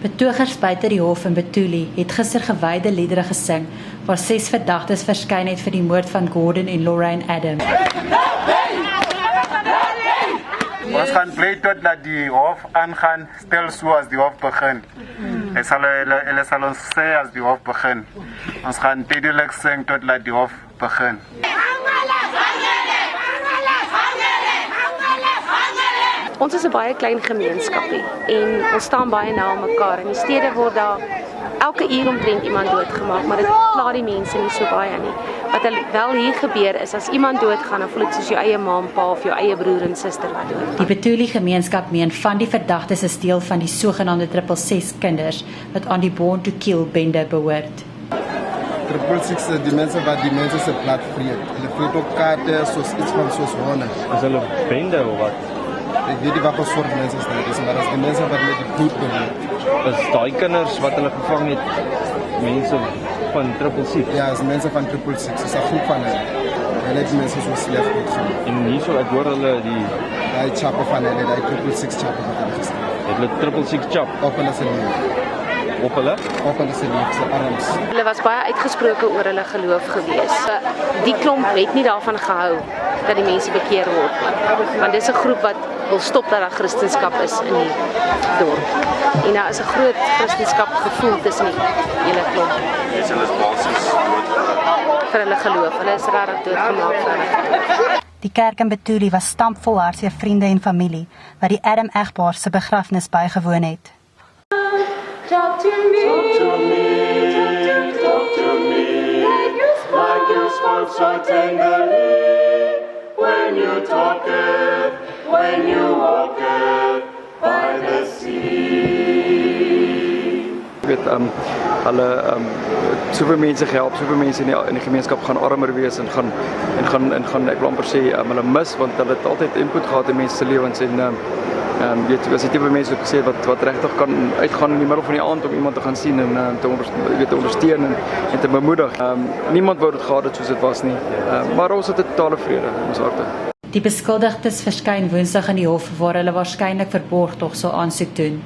Betogers buite die hof in Betuli het gister gewyde liedere gesing waar 6 verdagtes verskyn het vir die moord van Gordon en Lorraine Adams. Ons gaan bly totdat die hof aangaan, stel so as die hof begin. Hulle sal ons sê as die hof begin. Ons gaan tydelik sing totdat die hof begin. Ons is 'n baie klein gemeenskapie en ons staan baie na mekaar. In die stede word daar elke uur omtrent iemand doodgemaak, maar dit pla die mense nie so baie nie. Wat wel hier gebeur is, as iemand doodgaan, dan voel dit soos jou eie ma en pa of jou eie broer en suster wat doodgaan. Die Betuli gemeenskap meen van die verdagtes is deel van die sogenaamde 666 kinders wat aan die Born to Kill bende behoort. 666 die mense wat die mense se plat vreet. Hulle vreet ook kaarte soos iets van soos honde. Is hulle bende of wat? Ek weet nie wat voor soort mense dit is, maar as die mense wat met die bloed behoort. Is daai kinders wat hulle gevang het mense van 666? Ja, is mense van 666. Is 'n groep van hulle. Hulle het mense so sleg opgemaak. En hierso ek hoor hulle daai chappe van hulle, daai 666 chappe wat hulle gestaan. Het hulle 666 chap op hulle se lewe. Op hulle? Op hulle se lewe, se arms. Hulle was baie uitgesproke oor hulle geloof gewees. Die klomp het nie daarvan gehou dat die mense bekeer word. Want dis 'n groep wat wil stop dat daar Christendom is in die dorp. En daar is 'n groot Christendom gevoel tussen die hele klomp. Dis hulle basis vir hulle geloof. Hulle is regtig doodgemaak vir hulle. Die kerk in Betuli was stampvol hartseer vriende en familie wat die Adam egpaar se begrafnis bygewoon het. Talk to me, like you spoke so tenderly, when you talked, when you walked by the sea. Hulle soveel mense gehelp, soveel mense in die gemeenskap gaan armer wees en gaan ek wil amper sê hulle mis, want hulle het altyd input gehad in mense se lewens en weet as jy tipe mense ook gesê wat regtig kan uitgaan in die middel van die aand om iemand te gaan sien en te ondersteun en te bemoedig. Niemand wou dit gehad het soos dit was nie. Maar ons het 'n totale vrede in ons harte. Die beskuldigdes verskyn Woensdag in die hof waar hulle waarskynlik verborgtog sal aansoek doen.